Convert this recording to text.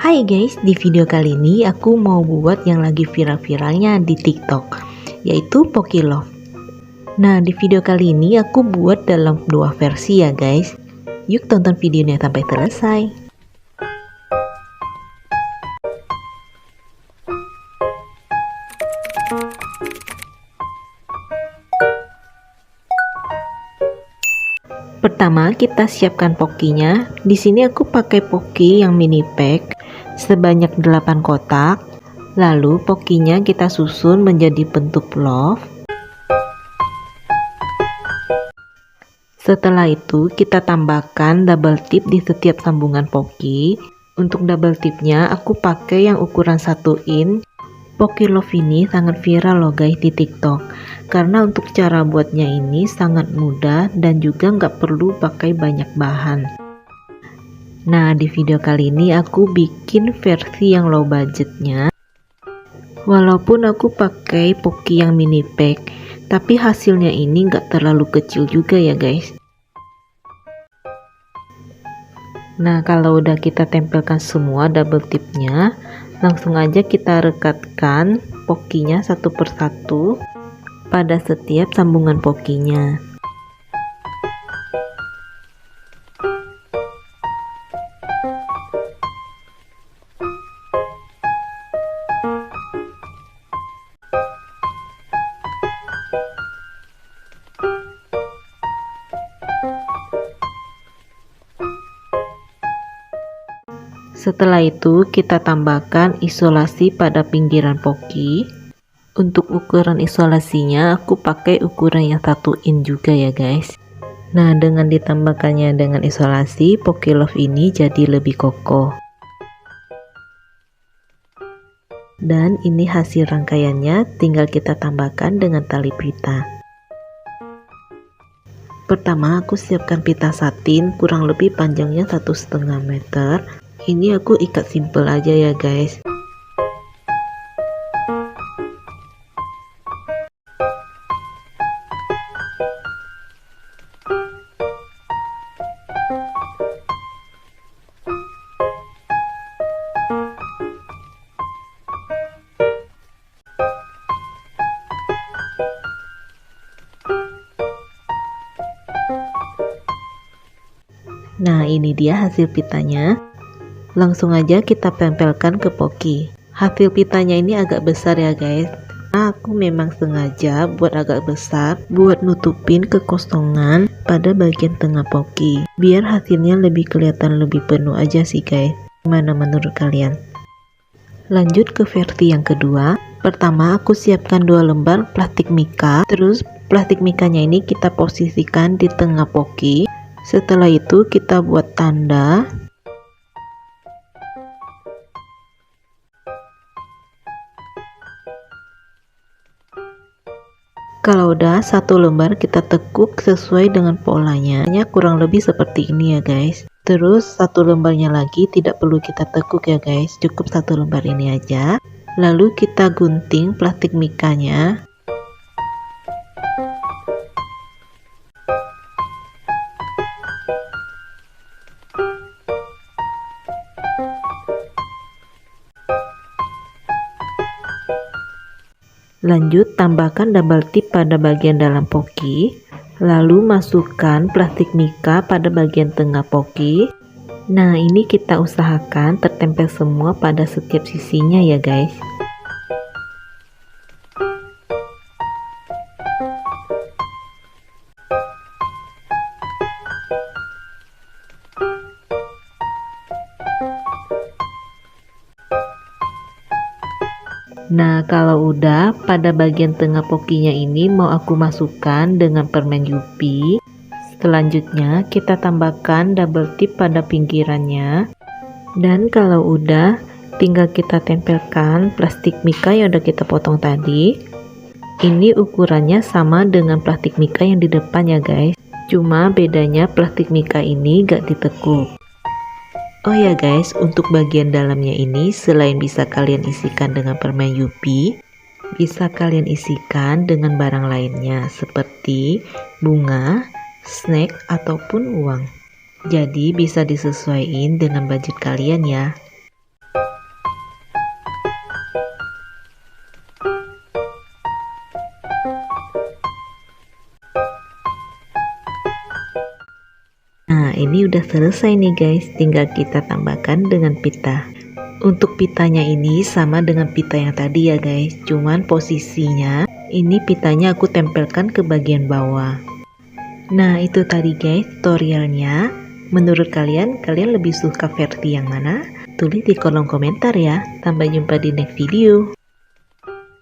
Hai guys, di video kali ini aku mau buat yang lagi viral-viralnya di TikTok, yaitu Pokilove. Nah, di video kali ini aku buat dalam dua versi ya guys. Yuk tonton videonya sampai selesai. Pertama, kita siapkan pokinya. Di sini aku pakai poki yang mini pack sebanyak 8 kotak. Lalu pokinya kita susun menjadi bentuk love. Setelah itu kita tambahkan double tip di setiap sambungan poki. Untuk double tipnya aku pakai yang ukuran 1 in. Pokilove ini sangat viral loh guys di TikTok, karena untuk cara buatnya ini sangat mudah dan juga nggak perlu pakai banyak bahan. Nah, di video kali ini aku bikin versi yang low budgetnya. Walaupun aku pakai poki yang mini pack, tapi hasilnya ini nggak terlalu kecil juga ya guys. Nah, kalau udah kita tempelkan semua double tipnya, langsung aja kita rekatkan pokinya satu persatu pada setiap sambungan pokinya. Setelah itu kita tambahkan isolasi pada pinggiran poki. Untuk ukuran isolasinya aku pakai ukuran yang 1 in juga ya guys. Nah, dengan ditambahkannya dengan isolasi, Pokilove ini jadi lebih kokoh. Dan ini hasil rangkaiannya, tinggal kita tambahkan dengan tali pita. Pertama aku siapkan pita satin kurang lebih panjangnya 1,5 meter. Ini aku ikat simple aja ya guys. Nah, ini dia hasil pitanya. Langsung aja kita tempelkan ke poki. Hasil pitanya ini agak besar ya guys. Nah, aku memang sengaja buat agak besar buat nutupin kekosongan pada bagian tengah poki, biar hasilnya lebih kelihatan lebih penuh aja sih guys. Gimana menurut kalian? Lanjut ke versi yang kedua. Pertama aku siapkan 2 lembar plastik mika. Terus plastik mikanya ini kita posisikan di tengah poki. Setelah itu kita buat tanda. Kalau udah 1 lembar kita tekuk sesuai dengan polanya, kurang lebih seperti ini ya guys. Terus 1 lembarnya lagi tidak perlu kita tekuk ya guys, cukup 1 lembar ini aja. Lalu kita gunting plastik mikanya. Lanjut tambahkan double tip pada bagian dalam poki. Lalu masukkan plastik mika pada bagian tengah poki. Nah, ini kita usahakan tertempel semua pada setiap sisinya ya guys. Nah, kalau udah pada bagian tengah pokinya ini mau aku masukkan dengan permen Yupi. Selanjutnya kita tambahkan double tip pada pinggirannya. Dan kalau udah, tinggal kita tempelkan plastik mika yang udah kita potong tadi. Ini ukurannya sama dengan plastik mika yang di depan ya guys. Cuma bedanya plastik mika ini gak ditekuk. Oh ya guys, untuk bagian dalamnya ini selain bisa kalian isikan dengan permen Yupi, bisa kalian isikan dengan barang lainnya seperti bunga, snack, ataupun uang. Jadi bisa disesuaikan dengan budget kalian ya. Nah, ini udah selesai nih guys, tinggal kita tambahkan dengan pita. Untuk pitanya ini sama dengan pita yang tadi ya guys, cuman posisinya ini pitanya aku tempelkan ke bagian bawah. Nah, itu tadi guys tutorialnya. Menurut kalian lebih suka versi yang mana? Tulis di kolom komentar ya. Sampai jumpa di next video.